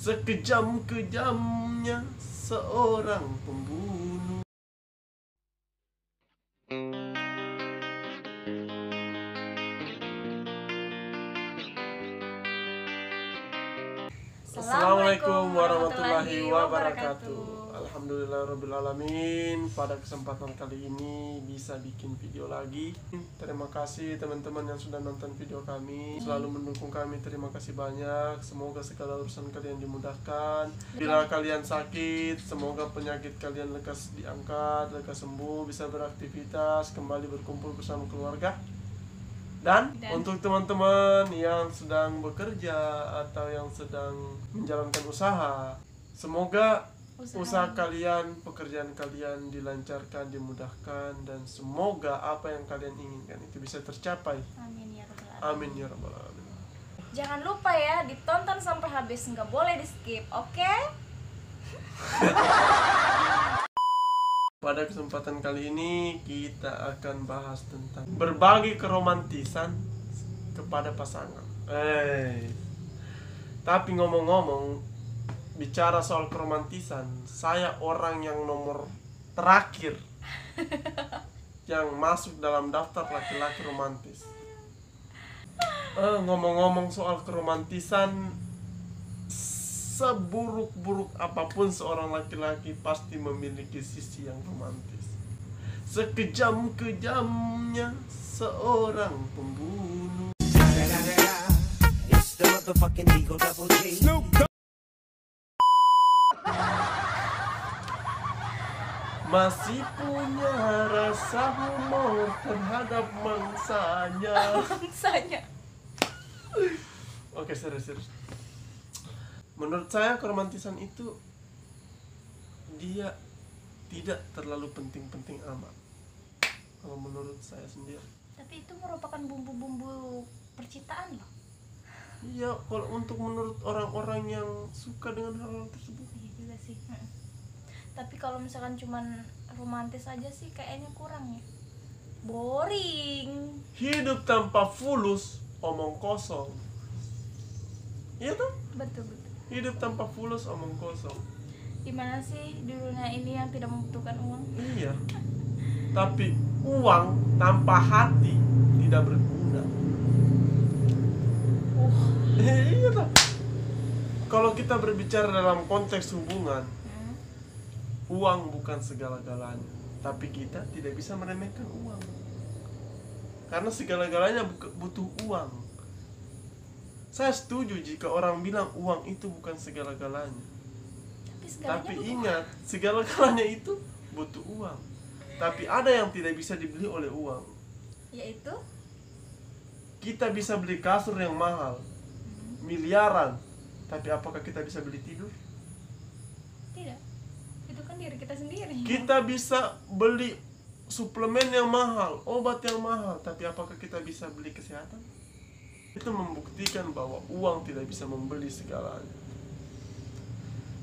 Sekejam-kejamnya seorang pembunuh. Assalamualaikum warahmatullahi wabarakatuh. Alhamdulillahirrabbilalamin. Pada kesempatan kali ini bisa bikin video lagi. Terima kasih teman-teman yang sudah nonton video kami, selalu mendukung kami. Terima kasih banyak. Semoga segala urusan kalian dimudahkan. Bila kalian sakit, semoga penyakit kalian lekas diangkat, lekas sembuh, bisa beraktivitas, kembali berkumpul bersama keluarga. Dan untuk teman-teman yang sedang bekerja atau yang sedang menjalankan usaha, semoga usaha kalian, pekerjaan kalian dilancarkan, dimudahkan, dan semoga apa yang kalian inginkan itu bisa tercapai. Amin ya rabbal alamin. Amin ya rabbal alamin. Jangan lupa ya, ditonton sampai habis, nggak boleh di skip, oke? Pada kesempatan kali ini kita akan bahas tentang berbagi keromantisan kepada pasangan. Tapi ngomong-ngomong, bicara soal keromantisan, saya orang yang nomor terakhir yang masuk dalam daftar laki-laki romantis. Ngomong-ngomong soal keromantisan, seburuk-buruk apapun seorang laki-laki pasti memiliki sisi yang romantis. Sekejam-kejamnya seorang pembunuh. Masih punya rasa humor terhadap mangsanya. Mangsanya. Oke, serius. Menurut saya keromantisan itu dia tidak terlalu penting-penting amat. Kalau menurut saya sendiri. Tapi itu merupakan bumbu-bumbu percintaan loh. Iya, kalau untuk menurut orang-orang yang suka dengan hal tersebut. Iya juga sih. Tapi kalau misalkan cuman romantis aja sih kayaknya kurang ya. Boring. Hidup tanpa fulus omong kosong. Iya tuh? Betul. Hidup tanpa fulus omong kosong. Gimana sih di dunia ini yang tidak membutuhkan uang? Iya. Tapi uang tanpa hati tidak berguna. Iya tuh. Kalau kita berbicara dalam konteks hubungan, uang bukan segala-galanya. Tapi kita tidak bisa meremehkan uang. Karena segala-galanya butuh uang. Saya setuju jika orang bilang uang itu bukan segala-galanya. Tapi ingat, segala-galanya itu butuh uang. Tapi ada yang tidak bisa dibeli oleh uang. Yaitu? Kita bisa beli kasur yang mahal, miliaran. Tapi apakah kita bisa beli tidur? Tidak. Itu kan diri kita sendiri. Kita bisa beli suplemen yang mahal, obat yang mahal. Tapi apakah kita bisa beli kesehatan? Itu membuktikan bahwa uang tidak bisa membeli segalanya.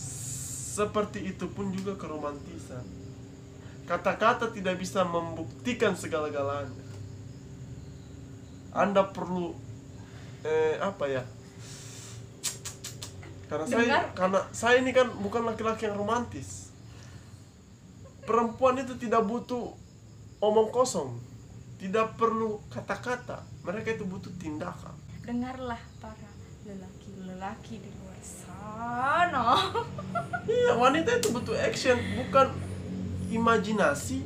Seperti itu pun juga keromantisan. Kata-kata tidak bisa membuktikan segala-galanya. Anda perlu karena saya ini kan bukan laki-laki yang romantis. Perempuan itu tidak butuh omong kosong. Tidak perlu kata-kata, mereka itu butuh tindakan. Dengarlah para lelaki di luar sana. Iya, wanita itu butuh action, bukan imajinasi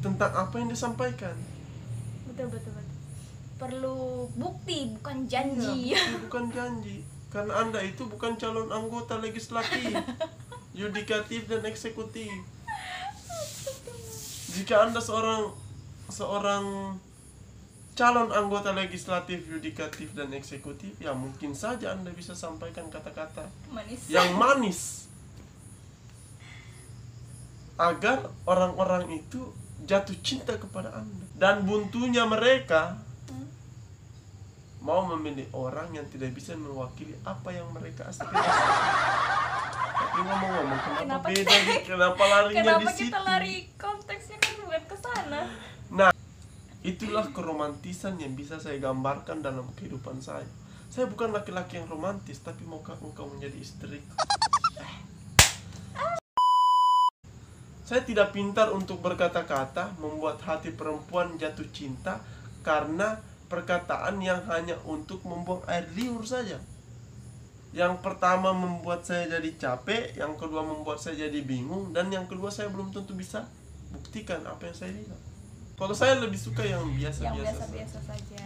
tentang apa yang disampaikan. Betul. Perlu bukti, bukan janji. Iya, bukti, bukan janji. Karena Anda itu bukan calon anggota legislatif, yudikatif dan eksekutif. Jika Anda seorang calon anggota legislatif, yudikatif, dan eksekutif, ya mungkin saja Anda bisa sampaikan kata-kata yang manis agar orang-orang itu jatuh cinta kepada Anda. Dan buntunya mereka mau memilih orang yang tidak bisa mewakili apa yang mereka aspirasi. Tapi ngomong-ngomong, kenapa beda nih? Kenapa larinya di situ? Kenapa kita lari? Konteksnya kan bukan ke sana. Nah, itulah keromantisan yang bisa saya gambarkan dalam kehidupan saya. Saya bukan laki-laki yang romantis, tapi maukah engkau menjadi istriku? Saya tidak pintar untuk berkata-kata membuat hati perempuan jatuh cinta karena perkataan yang hanya untuk membuang air liur saja. Yang pertama membuat saya jadi capek, yang kedua membuat saya jadi bingung, dan yang kedua saya belum tentu bisa buktikan apa yang saya bilang. Kalau saya lebih suka yang biasa-biasa saja.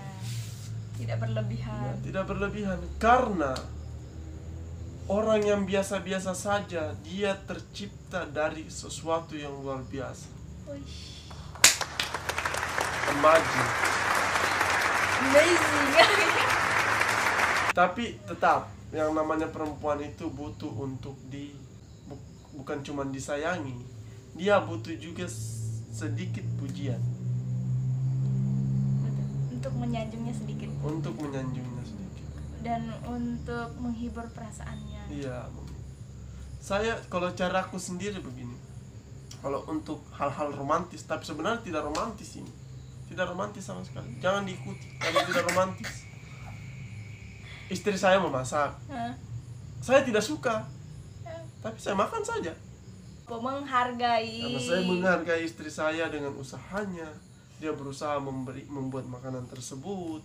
Tidak berlebihan. Ya, tidak berlebihan. Karena orang yang biasa-biasa saja, dia tercipta dari sesuatu yang luar biasa. Amazing. Tapi tetap, yang namanya perempuan itu butuh untuk bukan cuma disayangi, dia butuh juga sedikit pujian. Untuk menyanjungnya sedikit. Untuk menyanjungnya sedikit. Dan untuk menghibur perasaannya. Iya. Saya kalau caraku sendiri begini. Kalau untuk hal-hal romantis, tapi sebenarnya tidak romantis ini. Tidak romantis sama sekali. Jangan diikuti kalau tidak romantis. Istri saya memasak. Saya tidak suka. Tapi saya makan saja. Menghargai. Karena saya menghargai istri saya dengan usahanya. Dia berusaha membuat makanan tersebut.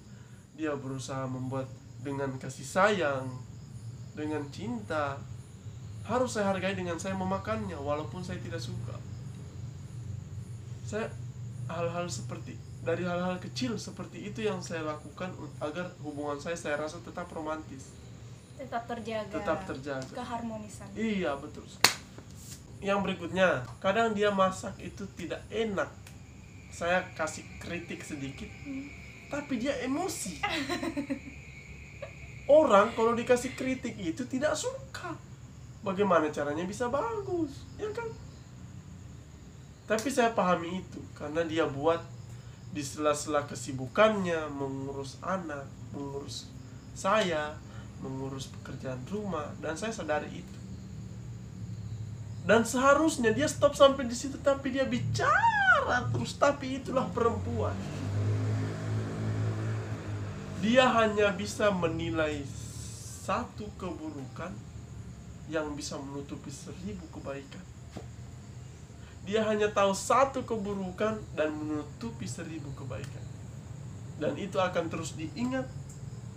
Dia berusaha membuat dengan kasih sayang, dengan cinta. Harus saya hargai dengan saya memakannya, walaupun saya tidak suka. Saya dari hal-hal kecil seperti itu yang saya lakukan agar hubungan saya rasa tetap romantis. Tetap terjaga. Keharmonisan. Iya, betul sekali. Yang berikutnya, kadang dia masak itu tidak enak. Saya kasih kritik sedikit, tapi dia emosi. Orang kalau dikasih kritik itu tidak suka. Bagaimana caranya bisa bagus, ya kan? Tapi saya pahami itu, karena dia buat di sela-sela kesibukannya, mengurus anak, mengurus saya, mengurus pekerjaan rumah, dan saya sadari itu. Dan seharusnya dia stop sampai di situ, tapi dia bicara terus. Tapi itulah perempuan. Dia hanya bisa menilai satu keburukan yang bisa menutupi 1000 kebaikan. Dia hanya tahu satu keburukan dan menutupi 1000 kebaikan. Dan itu akan terus diingat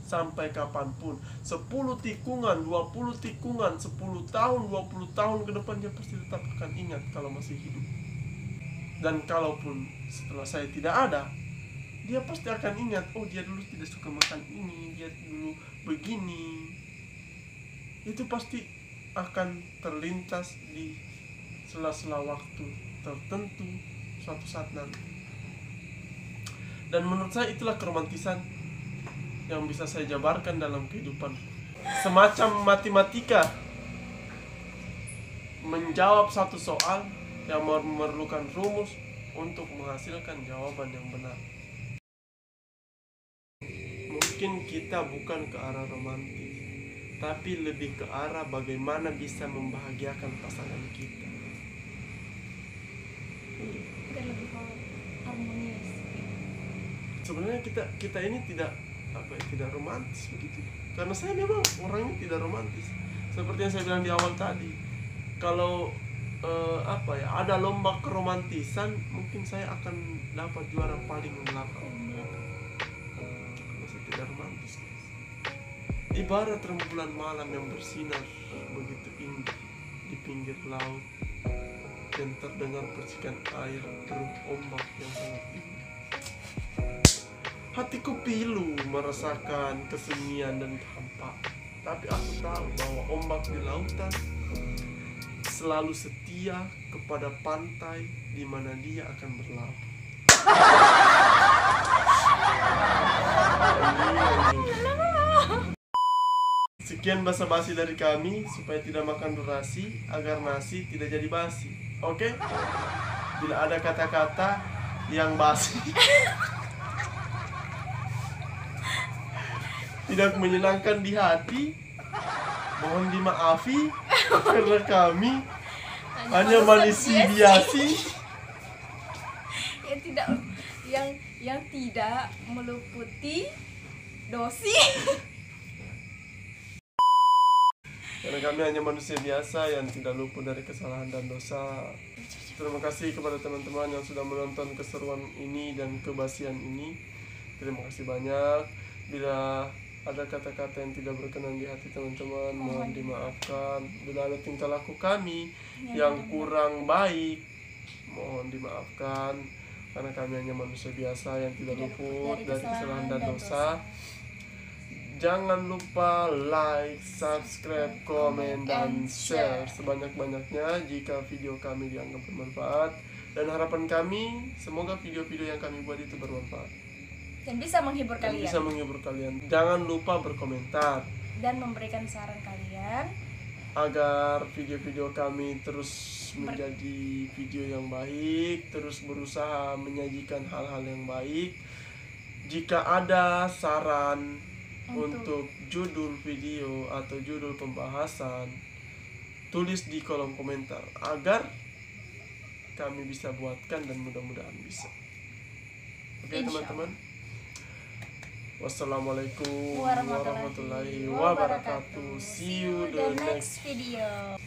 sampai kapanpun. 10 tikungan, 20 tikungan, 10 tahun, 20 tahun ke depan dia pasti tetap akan ingat kalau masih hidup. Dan kalaupun setelah saya tidak ada, dia pasti akan ingat, oh dia dulu tidak suka makan ini, dia dulu begini. Itu pasti akan terlintas di sela-sela waktu tertentu suatu saat nanti. Dan menurut saya itulah keromantisan yang bisa saya jabarkan dalam kehidupan. Semacam matematika, menjawab satu soal yang memerlukan rumus untuk menghasilkan jawaban yang benar. Mungkin kita bukan ke arah romantis, tapi lebih ke arah bagaimana bisa membahagiakan pasangan kita. Dan lebih harmonis. Sebenarnya kita ini tidak romantis begitu. Karena saya memang orangnya tidak romantis. Seperti yang saya bilang di awal tadi. Kalau ada lomba keromantisan, mungkin saya akan dapat juara paling belakang. Karena saya tidak romantis. Ibarat rembulan malam yang bersinar begitu indah di pinggir laut, dan terdengar percikan air deru ombak yang sangat indah. Hatiku pilu merasakan kesunyian dan hampa. Tapi aku tahu bahwa ombak di lautan selalu setia kepada pantai di mana dia akan berlabuh. Sekian basa-basi dari kami supaya tidak makan durasi, agar nasi tidak jadi basi. Oke? Bila ada kata-kata yang basi tidak menyenangkan di hati, mohon dimaafi karena kami hanya manusia biasa yang tidak meliputi dosi. kami hanya manusia biasa yang tidak luput dari kesalahan dan dosa. Terima kasih kepada teman-teman yang sudah menonton keseruan ini dan kebasian ini. Terima kasih banyak. Bila ada kata-kata yang tidak berkenan di hati teman-teman, mohon dimaafkan. Bila ada tingkah laku kami yang kurang baik, mohon dimaafkan. Karena kami hanya manusia biasa yang tidak luput dari kesalahan dan dosa. Jangan lupa like, subscribe, komen, dan share sebanyak-banyaknya jika video kami dianggap bermanfaat. Dan harapan kami, semoga video-video yang kami buat itu bermanfaat Dan bisa menghibur kalian. Jangan lupa berkomentar dan memberikan saran kalian agar video-video kami terus menjadi video yang baik, terus berusaha menyajikan hal-hal yang baik. Jika ada saran untuk judul video atau judul pembahasan, tulis di kolom komentar agar kami bisa buatkan dan mudah-mudahan bisa. Oke teman-teman. Wassalamualaikum warahmatullahi wabarakatuh. See you the next video.